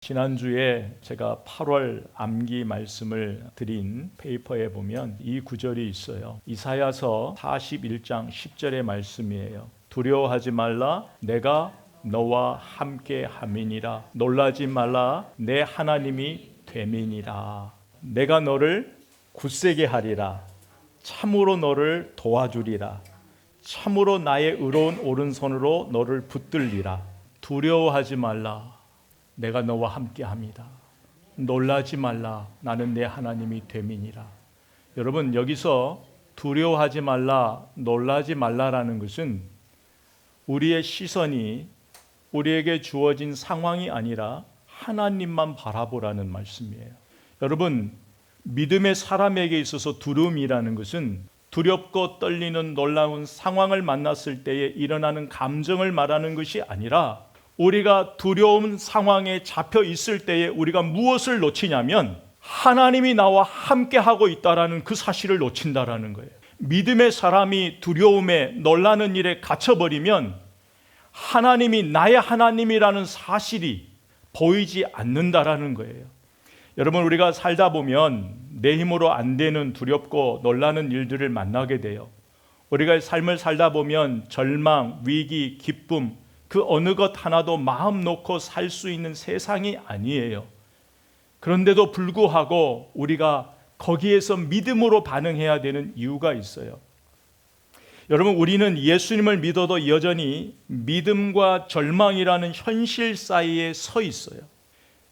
지난주에 제가 8월 암기 말씀을 드린 페이퍼에 보면 이 구절이 있어요. 이사야서 41장 10절의 말씀이에요. 두려워하지 말라, 내가 너와 함께 함이니라. 놀라지 말라, 내 하나님이 됨이니라. 내가 너를 굳세게 하리라. 참으로 너를 도와주리라. 참으로 나의 의로운 오른손으로 너를 붙들리라. 두려워하지 말라, 내가 너와 함께합니다. 놀라지 말라, 나는 내 하나님이 됨이니라. 여러분, 여기서 두려워하지 말라, 놀라지 말라라는 것은 우리의 시선이 우리에게 주어진 상황이 아니라 하나님만 바라보라는 말씀이에요. 여러분, 믿음의 사람에게 있어서 두려움이라는 것은 두렵고 떨리는 놀라운 상황을 만났을 때에 일어나는 감정을 말하는 것이 아니라 우리가 두려운 상황에 잡혀 있을 때에 우리가 무엇을 놓치냐면 하나님이 나와 함께 하고 있다라는 그 사실을 놓친다라는 거예요. 믿음의 사람이 두려움에 놀라는 일에 갇혀버리면 하나님이 나의 하나님이라는 사실이 보이지 않는다라는 거예요. 여러분, 우리가 살다 보면 내 힘으로 안 되는 두렵고 놀라는 일들을 만나게 돼요. 우리가 삶을 살다 보면 절망, 위기, 기쁨, 그 어느 것 하나도 마음 놓고 살 수 있는 세상이 아니에요. 그런데도 불구하고 우리가 거기에서 믿음으로 반응해야 되는 이유가 있어요. 여러분, 우리는 예수님을 믿어도 여전히 믿음과 절망이라는 현실 사이에 서 있어요.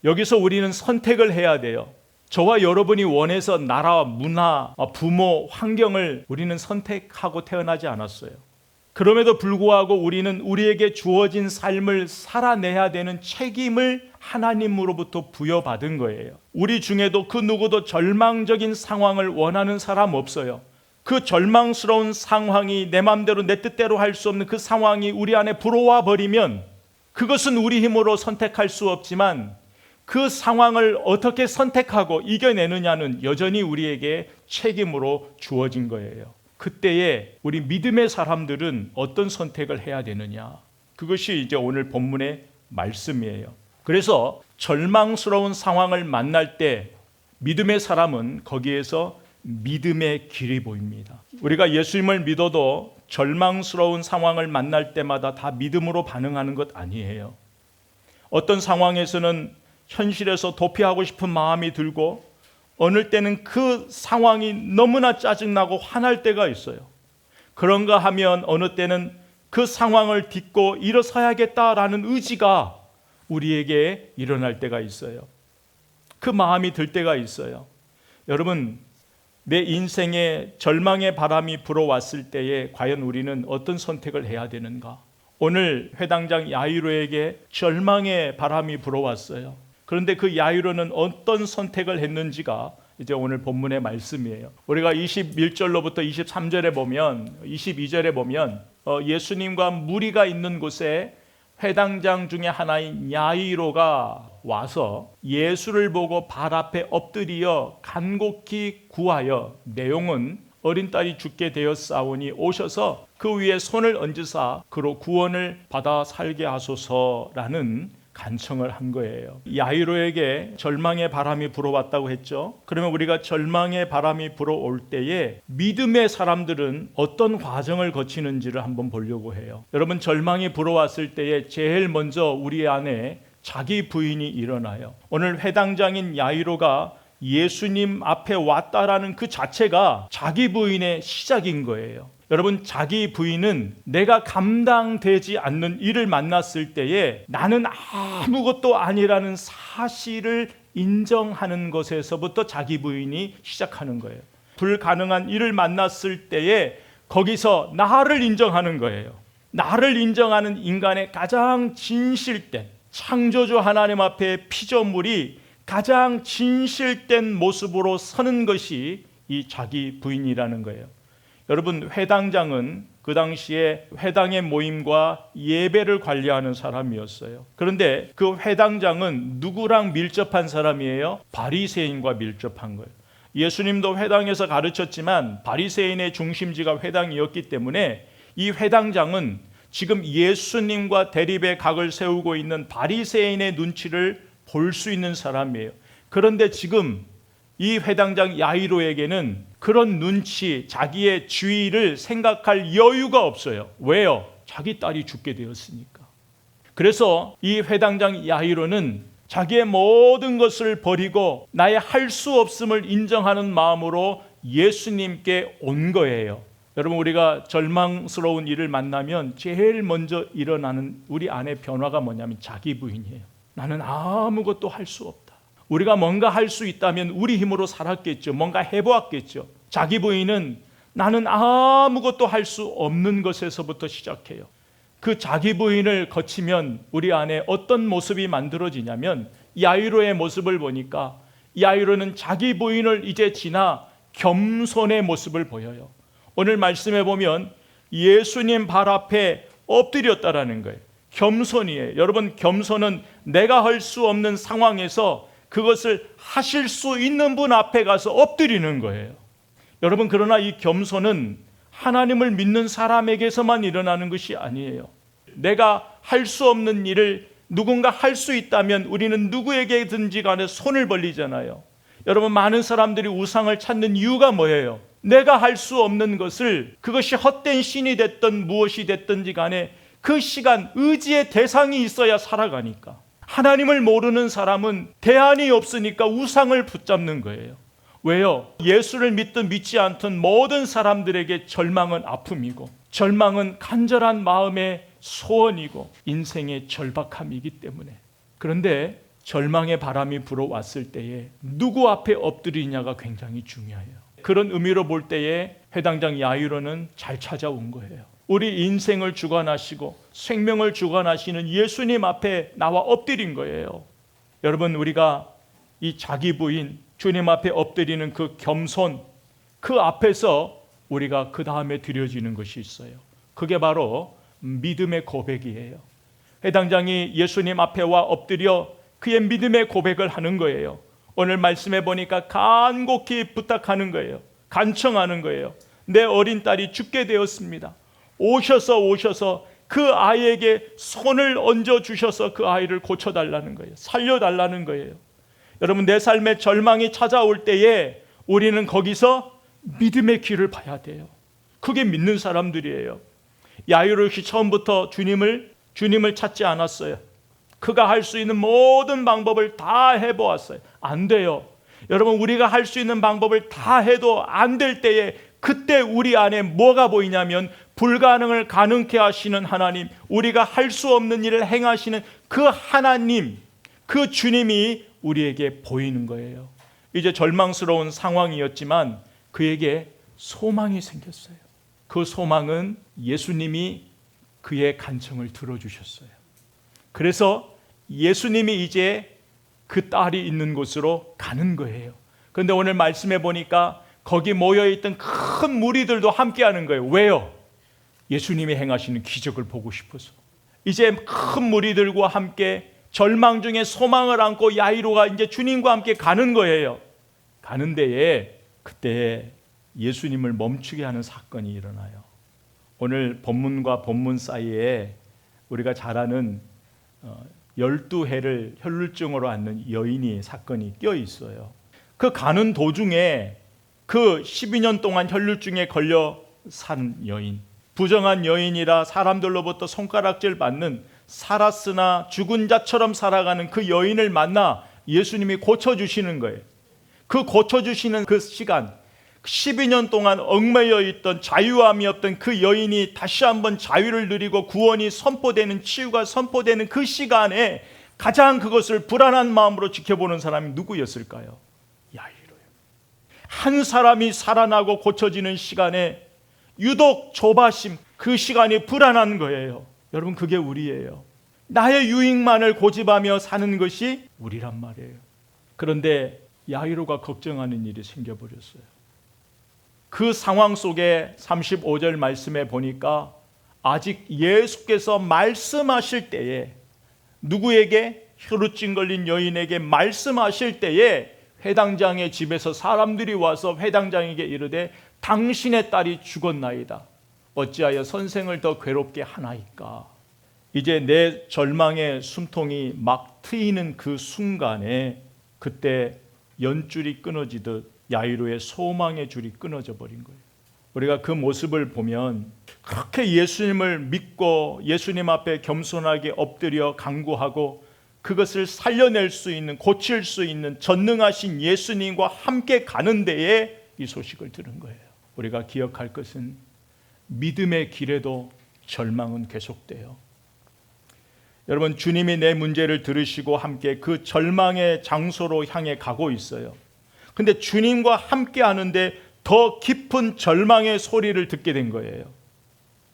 여기서 우리는 선택을 해야 돼요. 저와 여러분이 원해서 나라, 문화, 부모, 환경을 우리는 선택하고 태어나지 않았어요. 그럼에도 불구하고 우리는 우리에게 주어진 삶을 살아내야 되는 책임을 하나님으로부터 부여받은 거예요. 우리 중에도 그 누구도 절망적인 상황을 원하는 사람 없어요. 그 절망스러운 상황이 내 마음대로 내 뜻대로 할 수 없는 그 상황이 우리 안에 불어와 버리면 그것은 우리 힘으로 선택할 수 없지만 그 상황을 어떻게 선택하고 이겨내느냐는 여전히 우리에게 책임으로 주어진 거예요. 그때에 우리 믿음의 사람들은 어떤 선택을 해야 되느냐? 그것이 이제 오늘 본문의 말씀이에요. 그래서 절망스러운 상황을 만날 때 믿음의 사람은 거기에서 믿음의 길이 보입니다. 우리가 예수님을 믿어도 절망스러운 상황을 만날 때마다 다 믿음으로 반응하는 것 아니에요. 어떤 상황에서는 현실에서 도피하고 싶은 마음이 들고 어느 때는 그 상황이 너무나 짜증나고 화날 때가 있어요. 그런가 하면 어느 때는 그 상황을 딛고 일어서야겠다라는 의지가 우리에게 일어날 때가 있어요. 그 마음이 들 때가 있어요. 여러분, 내 인생에 절망의 바람이 불어왔을 때에 과연 우리는 어떤 선택을 해야 되는가? 오늘 회당장 야이로에게 절망의 바람이 불어왔어요. 그런데 그 야이로는 어떤 선택을 했는지가 이제 오늘 본문의 말씀이에요. 우리가 21절로부터 23절에 보면 22절에 보면 예수님과 무리가 있는 곳에 회당장 중에 하나인 야이로가 와서 예수를 보고 발 앞에 엎드려 간곡히 구하여, 내용은 어린 딸이 죽게 되었사오니 오셔서 그 위에 손을 얹으사 그로 구원을 받아 살게 하소서라는 간청을 한 거예요. 야이로에게 절망의 바람이 불어왔다고 했죠. 그러면 우리가 절망의 바람이 불어올 때에 믿음의 사람들은 어떤 과정을 거치는지를 한번 보려고 해요. 여러분, 절망이 불어왔을 때에 제일 먼저 우리 안에 자기 부인이 일어나요. 오늘 회당장인 야이로가 예수님 앞에 왔다라는 그 자체가 자기 부인의 시작인 거예요. 여러분, 자기 부인은 내가 감당되지 않는 일을 만났을 때에 나는 아무것도 아니라는 사실을 인정하는 것에서부터 자기 부인이 시작하는 거예요. 불가능한 일을 만났을 때에 거기서 나를 인정하는 거예요. 나를 인정하는 인간의 가장 진실된, 창조주 하나님 앞에 피조물이 가장 진실된 모습으로 서는 것이 이 자기 부인이라는 거예요. 여러분, 회당장은 그 당시에 회당의 모임과 예배를 관리하는 사람이었어요. 그런데 그 회당장은 누구랑 밀접한 사람이에요? 바리새인과 밀접한 거예요. 예수님도 회당에서 가르쳤지만 바리새인의 중심지가 회당이었기 때문에 이 회당장은 지금 예수님과 대립의 각을 세우고 있는 바리새인의 눈치를 볼 수 있는 사람이에요. 그런데 지금 이 회당장 야이로에게는 그런 눈치, 자기의 주의를 생각할 여유가 없어요. 왜요? 자기 딸이 죽게 되었으니까. 그래서 이 회당장 야이로는 자기의 모든 것을 버리고 나의 할 수 없음을 인정하는 마음으로 예수님께 온 거예요. 여러분, 우리가 절망스러운 일을 만나면 제일 먼저 일어나는 우리 안의 변화가 뭐냐면 자기 부인이에요. 나는 아무것도 할 수 없다. 우리가 뭔가 할 수 있다면 우리 힘으로 살았겠죠. 뭔가 해보았겠죠. 자기 부인은 나는 아무것도 할 수 없는 것에서부터 시작해요. 그 자기 부인을 거치면 우리 안에 어떤 모습이 만들어지냐면 야이로의 모습을 보니까 야이로는 자기 부인을 이제 지나 겸손의 모습을 보여요. 오늘 말씀해 보면 예수님 발 앞에 엎드렸다라는 거예요. 겸손이에요. 여러분, 겸손은 내가 할 수 없는 상황에서 그것을 하실 수 있는 분 앞에 가서 엎드리는 거예요. 여러분, 그러나 이 겸손은 하나님을 믿는 사람에게서만 일어나는 것이 아니에요. 내가 할 수 없는 일을 누군가 할 수 있다면 우리는 누구에게든지 간에 손을 벌리잖아요. 여러분, 많은 사람들이 우상을 찾는 이유가 뭐예요? 내가 할 수 없는 것을, 그것이 헛된 신이 됐든 무엇이 됐든지 간에 그 시간 의지의 대상이 있어야 살아가니까. 하나님을 모르는 사람은 대안이 없으니까 우상을 붙잡는 거예요. 왜요? 예수를 믿든 믿지 않든 모든 사람들에게 절망은 아픔이고 절망은 간절한 마음의 소원이고 인생의 절박함이기 때문에. 그런데 절망의 바람이 불어왔을 때에 누구 앞에 엎드리냐가 굉장히 중요해요. 그런 의미로 볼 때에 회당장 야이로는 잘 찾아온 거예요. 우리 인생을 주관하시고 생명을 주관하시는 예수님 앞에 나와 엎드린 거예요. 여러분, 우리가 이 자기 부인 주님 앞에 엎드리는 그 겸손, 그 앞에서 우리가 그 다음에 드려지는 것이 있어요. 그게 바로 믿음의 고백이에요. 회당장이 예수님 앞에 와 엎드려 그의 믿음의 고백을 하는 거예요. 오늘 말씀해 보니까 간곡히 부탁하는 거예요. 간청하는 거예요. 내 어린 딸이 죽게 되었습니다. 오셔서 그 아이에게 손을 얹어 주셔서 그 아이를 고쳐달라는 거예요. 살려달라는 거예요. 여러분, 내 삶에 절망이 찾아올 때에 우리는 거기서 믿음의 길을 봐야 돼요. 그게 믿는 사람들이에요. 야이로 역시 처음부터 주님을 찾지 않았어요. 그가 할 수 있는 모든 방법을 다 해보았어요. 안 돼요. 여러분, 우리가 할 수 있는 방법을 다 해도 안 될 때에 그때 우리 안에 뭐가 보이냐면 불가능을 가능케 하시는 하나님, 우리가 할 수 없는 일을 행하시는 그 하나님, 그 주님이 우리에게 보이는 거예요. 이제 절망스러운 상황이었지만 그에게 소망이 생겼어요. 그 소망은 예수님이 그의 간청을 들어주셨어요. 그래서 예수님이 이제 그 딸이 있는 곳으로 가는 거예요. 그런데 오늘 말씀해 보니까 거기 모여있던 큰 무리들도 함께 하는 거예요. 왜요? 예수님이 행하시는 기적을 보고 싶어서. 이제 큰 무리들과 함께 절망 중에 소망을 안고 야이로가 이제 주님과 함께 가는 거예요. 가는 데에 그때 예수님을 멈추게 하는 사건이 일어나요. 오늘 본문과 본문 사이에 우리가 잘 아는 12해를 혈루증으로 앓는 여인이 사건이 껴 있어요. 그 가는 도중에 그 12년 동안 혈루증에 걸려 산 여인, 부정한 여인이라 사람들로부터 손가락질 받는 살았으나 죽은 자처럼 살아가는 그 여인을 만나 예수님이 고쳐주시는 거예요. 그 고쳐주시는 그 시간, 12년 동안 얽매여 있던 자유함이 없던 그 여인이 다시 한번 자유를 누리고 구원이 선포되는, 치유가 선포되는 그 시간에 가장 그것을 불안한 마음으로 지켜보는 사람이 누구였을까요? 야이로요. 한 사람이 살아나고 고쳐지는 시간에 유독 조바심, 그 시간이 불안한 거예요. 여러분, 그게 우리예요. 나의 유익만을 고집하며 사는 것이 우리란 말이에요. 그런데 야이로가 걱정하는 일이 생겨버렸어요. 그 상황 속에 35절 말씀에 보니까 아직 예수께서 말씀하실 때에, 누구에게? 혈루증 걸린 여인에게 말씀하실 때에 회당장의 집에서 사람들이 와서 회당장에게 이르되 당신의 딸이 죽었나이다. 어찌하여 선생을 더 괴롭게 하나이까? 이제 내 절망의 숨통이 막 트이는 그 순간에 그때 연줄이 끊어지듯 야이로의 소망의 줄이 끊어져 버린 거예요. 우리가 그 모습을 보면 그렇게 예수님을 믿고 예수님 앞에 겸손하게 엎드려 간구하고 그것을 살려낼 수 있는, 고칠 수 있는 전능하신 예수님과 함께 가는 데에 이 소식을 들은 거예요. 우리가 기억할 것은 믿음의 길에도 절망은 계속돼요. 여러분, 주님이 내 문제를 들으시고 함께 그 절망의 장소로 향해 가고 있어요. 근데 주님과 함께 하는데 더 깊은 절망의 소리를 듣게 된 거예요.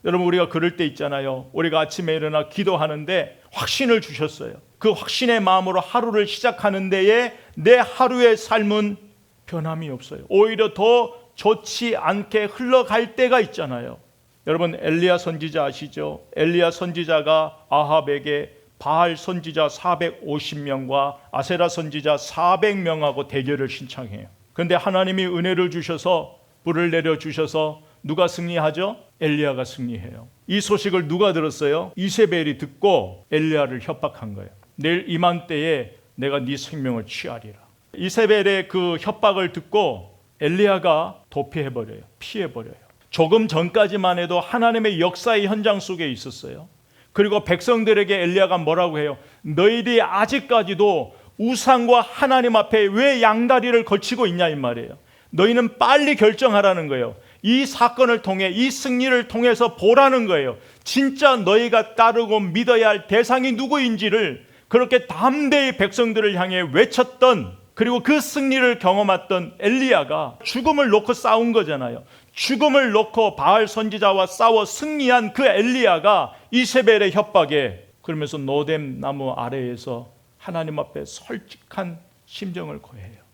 여러분, 우리가 그럴 때 있잖아요. 우리가 아침에 일어나 기도하는데 확신을 주셨어요. 그 확신의 마음으로 하루를 시작하는 데에 내 하루의 삶은 변함이 없어요. 오히려 더 좋지 않게 흘러갈 때가 있잖아요. 여러분, 엘리야 선지자 아시죠? 엘리야 선지자가 아합에게 바알 선지자 450명과 아세라 선지자 400명하고 대결을 신청해요. 그런데 하나님이 은혜를 주셔서 불을 내려주셔서 누가 승리하죠? 엘리야가 승리해요. 이 소식을 누가 들었어요? 이세벨이 듣고 엘리야를 협박한 거예요. 내일 이맘때에 내가 네 생명을 취하리라. 이세벨의 그 협박을 듣고 엘리야가 도피해버려요. 피해버려요. 조금 전까지만 해도 하나님의 역사의 현장 속에 있었어요. 그리고 백성들에게 엘리야가 뭐라고 해요? 너희들이 아직까지도 우상과 하나님 앞에 왜 양다리를 걸치고 있냐 이 말이에요. 너희는 빨리 결정하라는 거예요. 이 사건을 통해, 이 승리를 통해서 보라는 거예요. 진짜 너희가 따르고 믿어야 할 대상이 누구인지를 그렇게 담대히 백성들을 향해 외쳤던, 그리고 그 승리를 경험했던 엘리야가 죽음을 놓고 싸운 거잖아요. 죽음을 놓고 바알 선지자와 싸워 승리한 그 엘리야가 이세벨의 협박에, 그러면서 노뎀 나무 아래에서 하나님 앞에 솔직한 심정을 고해요.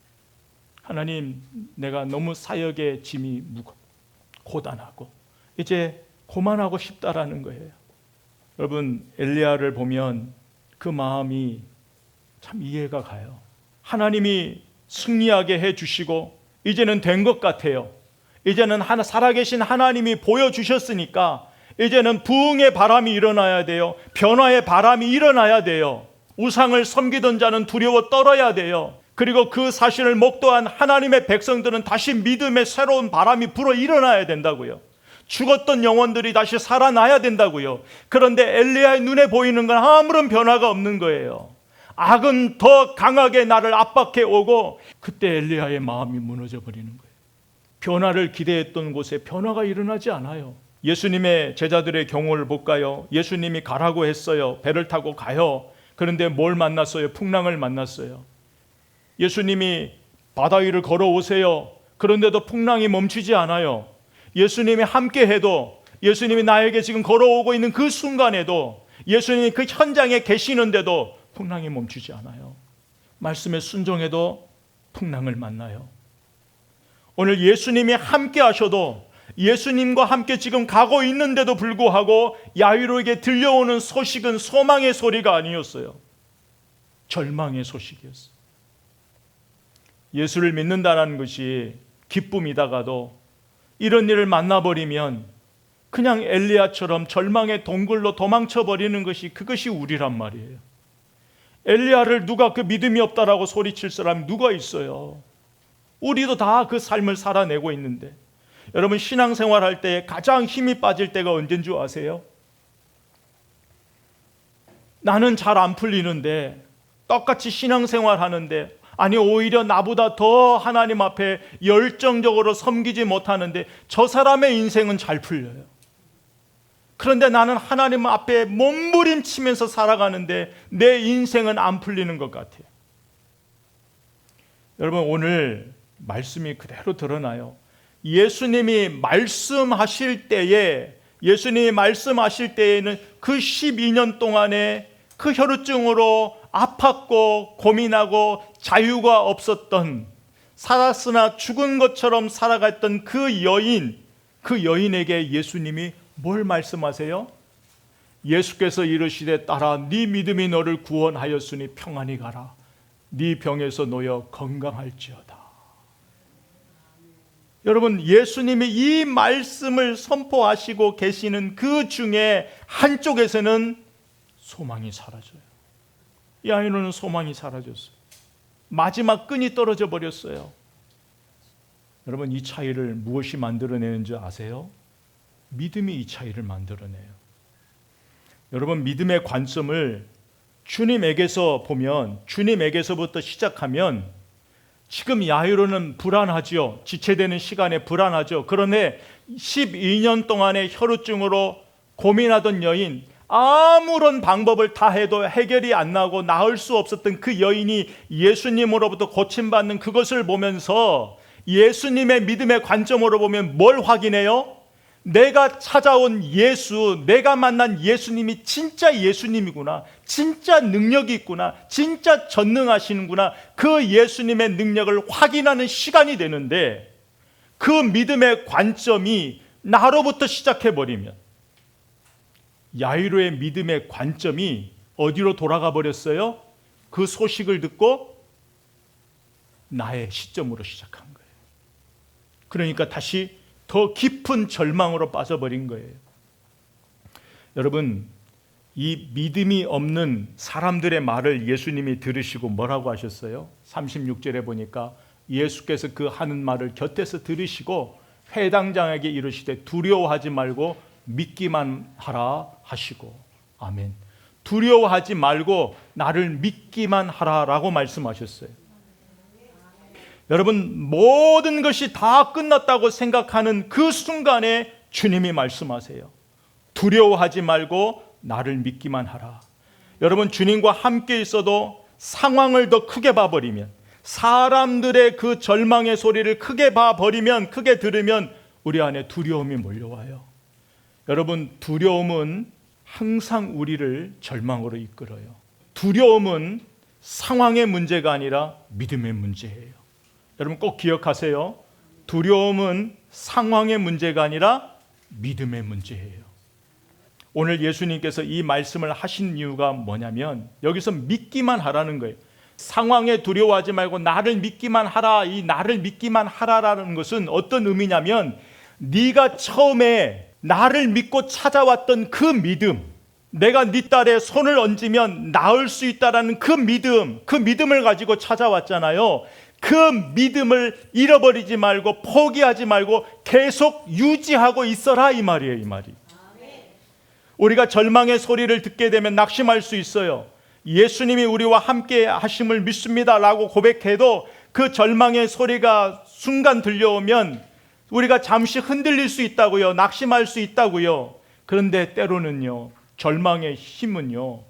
하나님, 내가 너무 사역의 짐이 고단하고 이제 그만하고 싶다라는 거예요. 여러분, 엘리야를 보면 그 마음이 참 이해가 가요. 하나님이 승리하게 해주시고 이제는 된 것 같아요. 이제는 살아계신 하나님이 보여주셨으니까 이제는 부흥의 바람이 일어나야 돼요. 변화의 바람이 일어나야 돼요. 우상을 섬기던 자는 두려워 떨어야 돼요. 그리고 그 사실을 목도한 하나님의 백성들은 다시 믿음의 새로운 바람이 불어 일어나야 된다고요. 죽었던 영혼들이 다시 살아나야 된다고요. 그런데 엘리야의 눈에 보이는 건 아무런 변화가 없는 거예요. 악은 더 강하게 나를 압박해 오고, 그때 엘리야의 마음이 무너져 버리는 거예요. 변화를 기대했던 곳에 변화가 일어나지 않아요. 예수님의 제자들의 경우를 볼까요? 예수님이 가라고 했어요. 배를 타고 가요. 그런데 뭘 만났어요? 풍랑을 만났어요. 예수님이 바다 위를 걸어오세요. 그런데도 풍랑이 멈추지 않아요. 예수님이 함께 해도, 예수님이 나에게 지금 걸어오고 있는 그 순간에도, 예수님이 그 현장에 계시는데도 풍랑이 멈추지 않아요. 말씀에 순종해도 풍랑을 만나요. 오늘 예수님이 함께 하셔도, 예수님과 함께 지금 가고 있는데도 불구하고 야이로에게 들려오는 소식은 소망의 소리가 아니었어요. 절망의 소식이었어요. 예수를 믿는다는 것이 기쁨이다가도 이런 일을 만나버리면 그냥 엘리야처럼 절망의 동굴로 도망쳐버리는 것이, 그것이 우리란 말이에요. 엘리야를 누가 그 믿음이 없다라고 소리칠 사람이 누가 있어요? 우리도 다 그 삶을 살아내고 있는데, 여러분, 신앙생활 할 때 가장 힘이 빠질 때가 언제인 줄 아세요? 나는 잘 안 풀리는데, 똑같이 신앙생활 하는데, 아니 오히려 나보다 더 하나님 앞에 열정적으로 섬기지 못하는데 저 사람의 인생은 잘 풀려요. 그런데 나는 하나님 앞에 몸부림치면서 살아가는데 내 인생은 안 풀리는 것 같아요. 여러분, 오늘 말씀이 그대로 드러나요. 예수님이 말씀하실 때에는 그 12년 동안에 그 혈우증으로 아팠고 고민하고 자유가 없었던, 살았으나 죽은 것처럼 살아갔던 그 여인에게 예수님이 뭘 말씀하세요? 예수께서 이르시되 따라 네 믿음이 너를 구원하였으니 평안히 가라. 네 병에서 놓여 건강할지어다. 여러분, 예수님이 이 말씀을 선포하시고 계시는 그 중에 한쪽에서는 소망이 사라져요. 야이로는 소망이 사라졌어요. 마지막 끈이 떨어져 버렸어요. 여러분, 이 차이를 무엇이 만들어내는지 아세요? 믿음이 이 차이를 만들어내요. 여러분, 믿음의 관점을 주님에게서 보면, 주님에게서부터 시작하면, 지금 야이로는 불안하죠. 지체되는 시간에 불안하죠. 그런데 12년 동안의 혈우증으로 고민하던 여인, 아무런 방법을 다 해도 해결이 안 나고 나을 수 없었던 그 여인이 예수님으로부터 고침받는 그것을 보면서 예수님의 믿음의 관점으로 보면 뭘 확인해요? 내가 찾아온 예수, 내가 만난 예수님이 진짜 예수님이구나, 진짜 능력이 있구나, 진짜 전능하시는구나, 그 예수님의 능력을 확인하는 시간이 되는데, 그 믿음의 관점이 나로부터 시작해버리면 야이로의 믿음의 관점이 어디로 돌아가 버렸어요? 그 소식을 듣고 나의 시점으로 시작한 거예요. 그러니까 다시 더 깊은 절망으로 빠져버린 거예요. 여러분, 이 믿음이 없는 사람들의 말을 예수님이 들으시고 뭐라고 하셨어요? 36절에 보니까 예수께서 그 하는 말을 곁에서 들으시고 회당장에게 이르시되 두려워하지 말고 믿기만 하라 하시고. 아멘. 두려워하지 말고 나를 믿기만 하라라고 말씀하셨어요. 여러분, 모든 것이 다 끝났다고 생각하는 그 순간에 주님이 말씀하세요. 두려워하지 말고 나를 믿기만 하라. 여러분, 주님과 함께 있어도 상황을 더 크게 봐버리면, 사람들의 그 절망의 소리를 크게 봐버리면, 크게 들으면 우리 안에 두려움이 몰려와요. 여러분, 두려움은 항상 우리를 절망으로 이끌어요. 두려움은 상황의 문제가 아니라 믿음의 문제예요. 여러분, 꼭 기억하세요. 두려움은 상황의 문제가 아니라 믿음의 문제예요. 오늘 예수님께서 이 말씀을 하신 이유가 뭐냐면, 여기서 믿기만 하라는 거예요. 상황에 두려워하지 말고 나를 믿기만 하라. 이 나를 믿기만 하라라는 것은 어떤 의미냐면, 네가 처음에 나를 믿고 찾아왔던 그 믿음, 내가 네 딸에 손을 얹으면 나을 수 있다라는 그 믿음을 가지고 찾아왔잖아요. 그 믿음을 잃어버리지 말고 포기하지 말고 계속 유지하고 있어라, 이 말이에요. 이 말이. 우리가 절망의 소리를 듣게 되면 낙심할 수 있어요. 예수님이 우리와 함께 하심을 믿습니다라고 고백해도 그 절망의 소리가 순간 들려오면 우리가 잠시 흔들릴 수 있다고요. 낙심할 수 있다고요. 그런데 때로는요, 절망의 힘은요,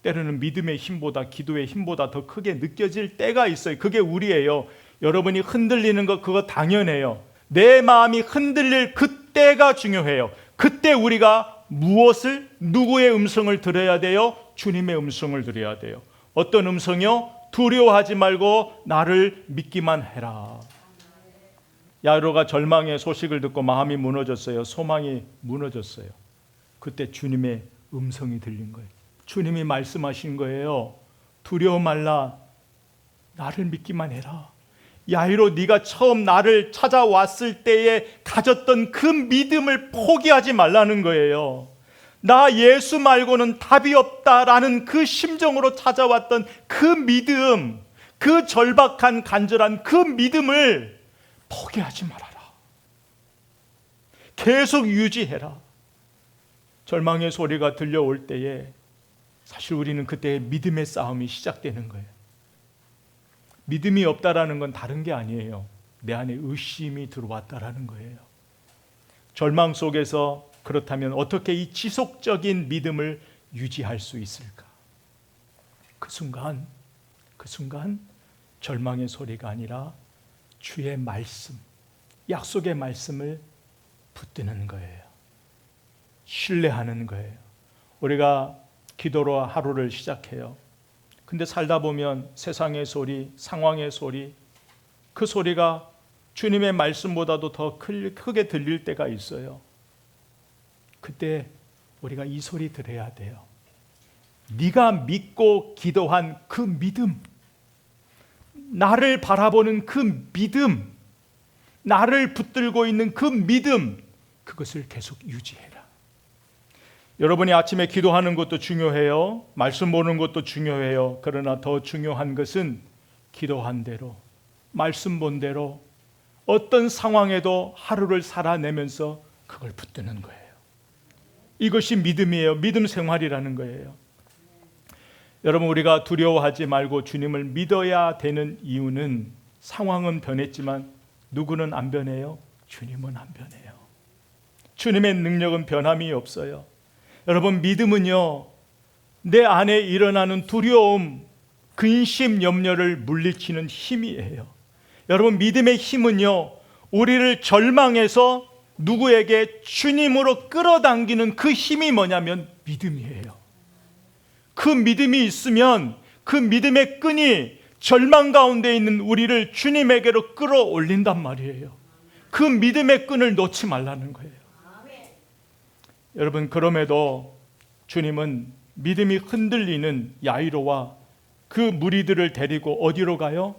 때로는 믿음의 힘보다, 기도의 힘보다 더 크게 느껴질 때가 있어요. 그게 우리예요. 여러분이 흔들리는 거 그거 당연해요. 내 마음이 흔들릴 그때가 중요해요. 그때 우리가 무엇을, 누구의 음성을 들어야 돼요? 주님의 음성을 들어야 돼요. 어떤 음성이요? 두려워하지 말고 나를 믿기만 해라. 야이로가 절망의 소식을 듣고 마음이 무너졌어요. 소망이 무너졌어요. 그때 주님의 음성이 들린 거예요. 주님이 말씀하신 거예요. 두려워 말라. 나를 믿기만 해라. 야이로, 네가 처음 나를 찾아왔을 때에 가졌던 그 믿음을 포기하지 말라는 거예요. 나 예수 말고는 답이 없다라는 그 심정으로 찾아왔던 그 믿음, 그 절박한 간절한 그 믿음을 포기하지 말아라. 계속 유지해라. 절망의 소리가 들려올 때에 사실 우리는 그때 믿음의 싸움이 시작되는 거예요. 믿음이 없다라는 건 다른 게 아니에요. 내 안에 의심이 들어왔다라는 거예요. 절망 속에서 그렇다면 어떻게 이 지속적인 믿음을 유지할 수 있을까? 그 순간 절망의 소리가 아니라 주의 말씀, 약속의 말씀을 붙드는 거예요. 신뢰하는 거예요. 우리가 기도로 하루를 시작해요. 근데 살다 보면 세상의 소리, 상황의 소리, 그 소리가 주님의 말씀보다도 더 크게 들릴 때가 있어요. 그때 우리가 이 소리 들어야 돼요. 네가 믿고 기도한 그 믿음, 나를 바라보는 그 믿음, 나를 붙들고 있는 그 믿음, 그것을 계속 유지해라. 여러분이 아침에 기도하는 것도 중요해요. 말씀 보는 것도 중요해요. 그러나 더 중요한 것은 기도한 대로, 말씀 본 대로 어떤 상황에도 하루를 살아내면서 그걸 붙드는 거예요. 이것이 믿음이에요. 믿음 생활이라는 거예요. 여러분, 우리가 두려워하지 말고 주님을 믿어야 되는 이유는 상황은 변했지만 누구는 안 변해요? 주님은 안 변해요. 주님의 능력은 변함이 없어요. 여러분, 믿음은요, 내 안에 일어나는 두려움, 근심, 염려를 물리치는 힘이에요. 여러분, 믿음의 힘은요, 우리를 절망해서 누구에게 주님으로 끌어당기는 그 힘이 뭐냐면 믿음이에요. 그 믿음이 있으면 그 믿음의 끈이 절망 가운데 있는 우리를 주님에게로 끌어올린단 말이에요. 그 믿음의 끈을 놓지 말라는 거예요. 여러분, 그럼에도 주님은 믿음이 흔들리는 야이로와 그 무리들을 데리고 어디로 가요?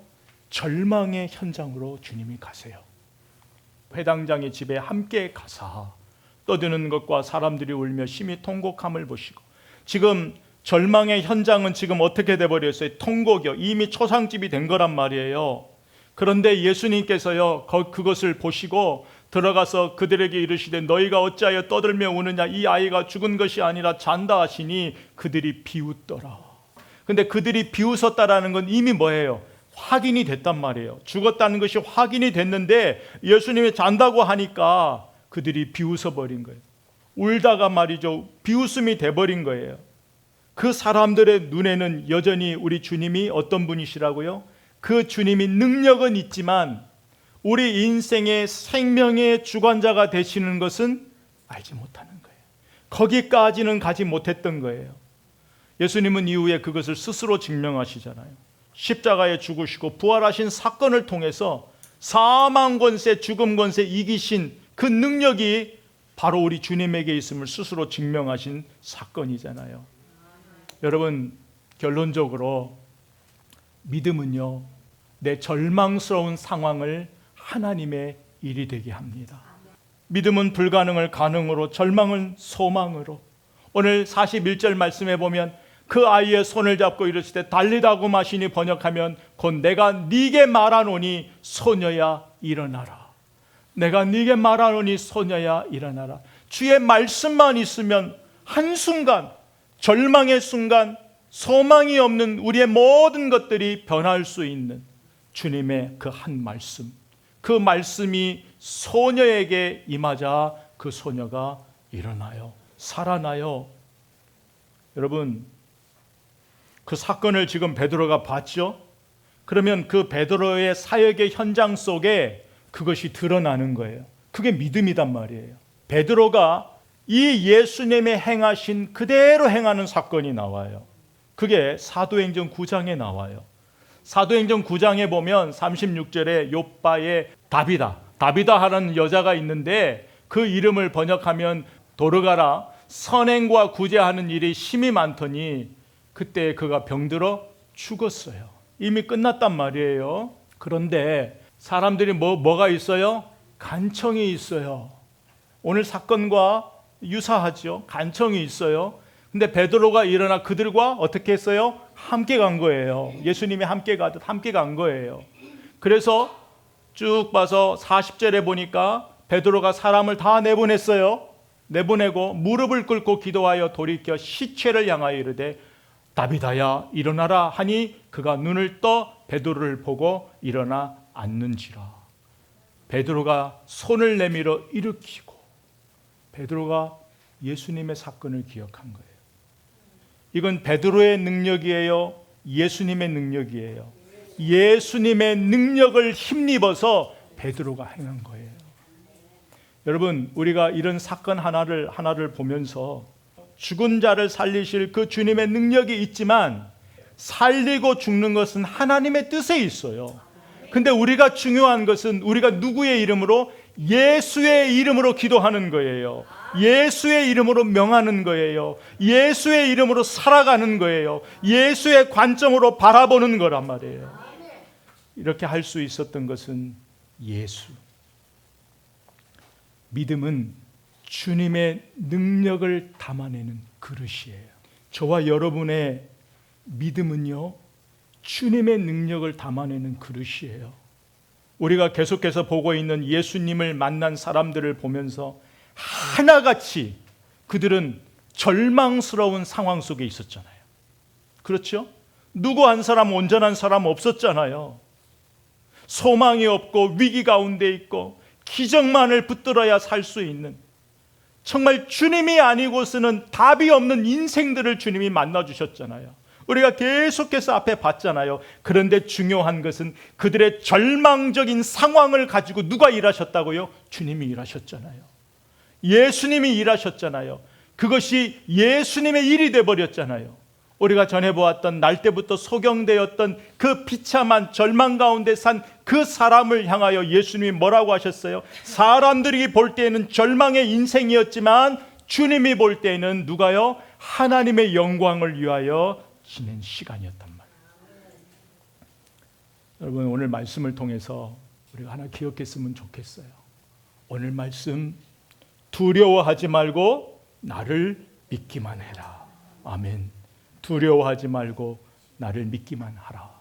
절망의 현장으로 주님이 가세요. 회당장의 집에 함께 가사 떠드는 것과 사람들이 울며 심히 통곡함을 보시고, 지금 절망의 현장은 지금 어떻게 돼버렸어요? 통곡이요. 이미 초상집이 된 거란 말이에요. 그런데 예수님께서요, 그것을 보시고 들어가서 그들에게 이르시되 너희가 어찌하여 떠들며 우느냐, 이 아이가 죽은 것이 아니라 잔다 하시니 그들이 비웃더라. 근데 그들이 비웃었다라는 건 이미 뭐예요? 확인이 됐단 말이에요. 죽었다는 것이 확인이 됐는데 예수님이 잔다고 하니까 그들이 비웃어버린 거예요. 울다가 말이죠, 비웃음이 돼버린 거예요. 그 사람들의 눈에는 여전히 우리 주님이 어떤 분이시라고요? 그 주님이 능력은 있지만 우리 인생의 생명의 주관자가 되시는 것은 알지 못하는 거예요. 거기까지는 가지 못했던 거예요. 예수님은 이후에 그것을 스스로 증명하시잖아요. 십자가에 죽으시고 부활하신 사건을 통해서 사망 권세, 죽음 권세 이기신 그 능력이 바로 우리 주님에게 있음을 스스로 증명하신 사건이잖아요. 여러분, 결론적으로 믿음은요, 내 절망스러운 상황을 하나님의 일이 되게 합니다. 믿음은 불가능을 가능으로, 절망은 소망으로. 오늘 41절 말씀에 보면 그 아이의 손을 잡고 이르시되 달리다고 마시니 번역하면 곧 내가 네게 말하노니 소녀야 일어나라. 내가 네게 말하노니 소녀야 일어나라. 주의 말씀만 있으면 한순간, 절망의 순간, 소망이 없는 우리의 모든 것들이 변할 수 있는 주님의 그 한 말씀, 그 말씀이 소녀에게 임하자 그 소녀가 일어나요, 살아나요. 여러분, 그 사건을 지금 베드로가 봤죠? 그러면 그 베드로의 사역의 현장 속에 그것이 드러나는 거예요. 그게 믿음이단 말이에요. 베드로가 이 예수님의 행하신 그대로 행하는 사건이 나와요. 그게 사도행전 9장에 나와요. 사도행전 9장에 보면 36절에 욥바의 다비다 하는 여자가 있는데 그 이름을 번역하면 도르가라, 선행과 구제하는 일이 심히 많더니 그때 그가 병들어 죽었어요. 이미 끝났단 말이에요. 그런데 사람들이 뭐가 있어요? 간청이 있어요. 오늘 사건과 유사하죠. 간청이 있어요. 근데 베드로가 일어나 그들과 어떻게 했어요? 함께 간 거예요. 예수님이 함께 가듯 함께 간 거예요. 그래서 쭉 봐서 40절에 보니까 베드로가 사람을 다 내보냈어요. 내보내고 무릎을 꿇고 기도하여 돌이켜 시체를 향하여 이르되 다비다야 일어나라 하니 그가 눈을 떠 베드로를 보고 일어나 앉는지라. 베드로가 손을 내밀어 일으키고 베드로가 예수님의 사건을 기억한 거예요. 이건 베드로의 능력이에요? 예수님의 능력이에요? 예수님의 능력을 힘입어서 베드로가 행한 거예요. 여러분, 우리가 이런 사건 하나를 보면서 죽은 자를 살리실 그 주님의 능력이 있지만 살리고 죽는 것은 하나님의 뜻에 있어요. 근데 우리가 중요한 것은 우리가 누구의 이름으로? 예수의 이름으로 기도하는 거예요. 예수의 이름으로 명하는 거예요. 예수의 이름으로 살아가는 거예요. 예수의 관점으로 바라보는 거란 말이에요. 이렇게 할 수 있었던 것은 예수. 믿음은 주님의 능력을 담아내는 그릇이에요. 저와 여러분의 믿음은요, 주님의 능력을 담아내는 그릇이에요. 우리가 계속해서 보고 있는 예수님을 만난 사람들을 보면서 하나같이 그들은 절망스러운 상황 속에 있었잖아요. 그렇죠? 누구 한 사람 온전한 사람 없었잖아요. 소망이 없고 위기 가운데 있고 기적만을 붙들어야 살 수 있는, 정말 주님이 아니고서는 답이 없는 인생들을 주님이 만나주셨잖아요. 우리가 계속해서 앞에 봤잖아요. 그런데 중요한 것은 그들의 절망적인 상황을 가지고 누가 일하셨다고요? 주님이 일하셨잖아요. 예수님이 일하셨잖아요. 그것이 예수님의 일이 되어버렸잖아요. 우리가 전에 보았던 날 때부터 소경되었던 그 비참한 절망 가운데 산 그 사람을 향하여 예수님이 뭐라고 하셨어요? 사람들이 볼 때에는 절망의 인생이었지만 주님이 볼 때에는 누가요? 하나님의 영광을 위하여 지낸 시간이었단 말이에요. 여러분, 오늘 말씀을 통해서 우리가 하나 기억했으면 좋겠어요. 오늘 말씀, 두려워하지 말고 나를 믿기만 해라. 아멘. 두려워하지 말고 나를 믿기만 하라.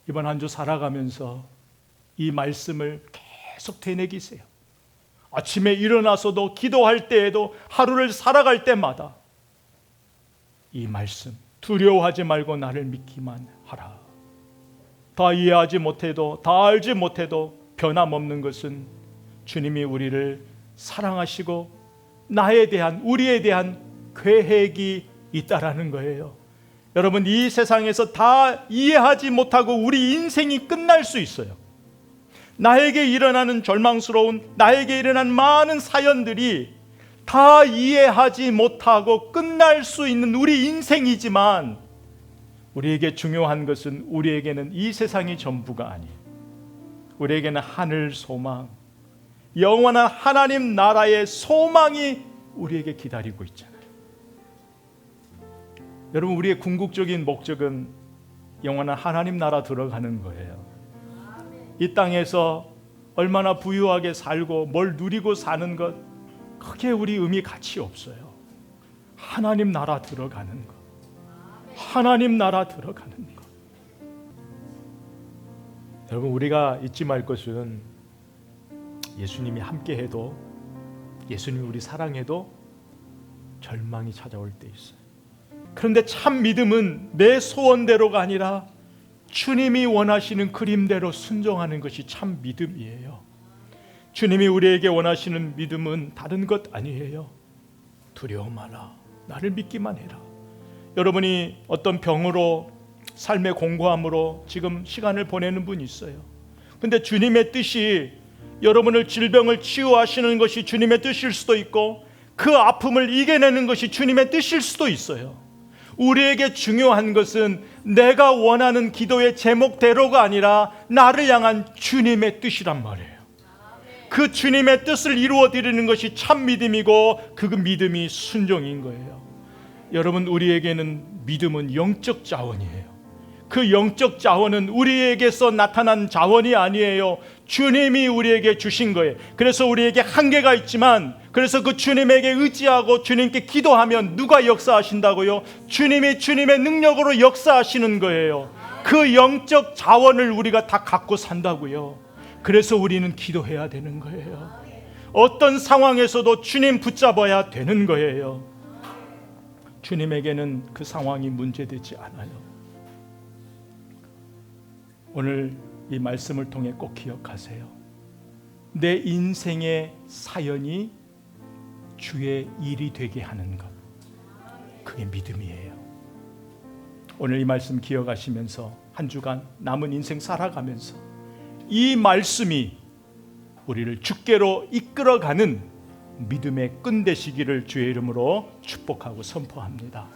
이번 한 주 살아가면서 이 말씀을 계속 되새기세요. 아침에 일어나서도, 기도할 때에도, 하루를 살아갈 때마다 이 말씀, 두려워하지 말고 나를 믿기만 하라. 다 이해하지 못해도, 다 알지 못해도 변함없는 것은 주님이 우리를 사랑하시고 나에 대한, 우리에 대한 계획이 있다라는 거예요. 여러분, 이 세상에서 다 이해하지 못하고 우리 인생이 끝날 수 있어요. 나에게 일어나는 절망스러운, 나에게 일어난 많은 사연들이 다 이해하지 못하고 끝날 수 있는 우리 인생이지만, 우리에게 중요한 것은 우리에게는 이 세상이 전부가 아니에요. 우리에게는 하늘 소망, 영원한 하나님 나라의 소망이 우리에게 기다리고 있잖아요. 여러분, 우리의 궁극적인 목적은 영원한 하나님 나라 들어가는 거예요. 이 땅에서 얼마나 부유하게 살고 뭘 누리고 사는 것, 크게 우리 의미 가치 없어요. 하나님 나라 들어가는 것, 하나님 나라 들어가는 것. 여러분, 우리가 잊지 말 것은 예수님이 함께해도, 예수님이 우리 사랑해도 절망이 찾아올 때 있어요. 그런데 참 믿음은 내 소원대로가 아니라 주님이 원하시는 그림대로 순종하는 것이 참 믿음이에요. 주님이 우리에게 원하시는 믿음은 다른 것 아니에요. 두려워 마라, 나를 믿기만 해라. 여러분이 어떤 병으로, 삶의 공고함으로 지금 시간을 보내는 분이 있어요. 근데 주님의 뜻이 여러분을 질병을 치유하시는 것이 주님의 뜻일 수도 있고, 그 아픔을 이겨내는 것이 주님의 뜻일 수도 있어요. 우리에게 중요한 것은 내가 원하는 기도의 제목대로가 아니라 나를 향한 주님의 뜻이란 말이에요. 그 주님의 뜻을 이루어 드리는 것이 참 믿음이고, 그 믿음이 순종인 거예요. 여러분, 우리에게는 믿음은 영적 자원이에요. 그 영적 자원은 우리에게서 나타난 자원이 아니에요. 주님이 우리에게 주신 거예요. 그래서 우리에게 한계가 있지만, 그래서 그 주님에게 의지하고 주님께 기도하면 누가 역사하신다고요? 주님이 주님의 능력으로 역사하시는 거예요. 그 영적 자원을 우리가 다 갖고 산다고요. 그래서 우리는 기도해야 되는 거예요. 어떤 상황에서도 주님 붙잡아야 되는 거예요. 주님에게는 그 상황이 문제되지 않아요. 오늘 이 말씀을 통해 꼭 기억하세요. 내 인생의 사연이 주의 일이 되게 하는 것, 그게 믿음이에요. 오늘 이 말씀 기억하시면서 한 주간 남은 인생 살아가면서 이 말씀이 우리를 주께로 이끌어가는 믿음의 끈 되시기를 주의 이름으로 축복하고 선포합니다.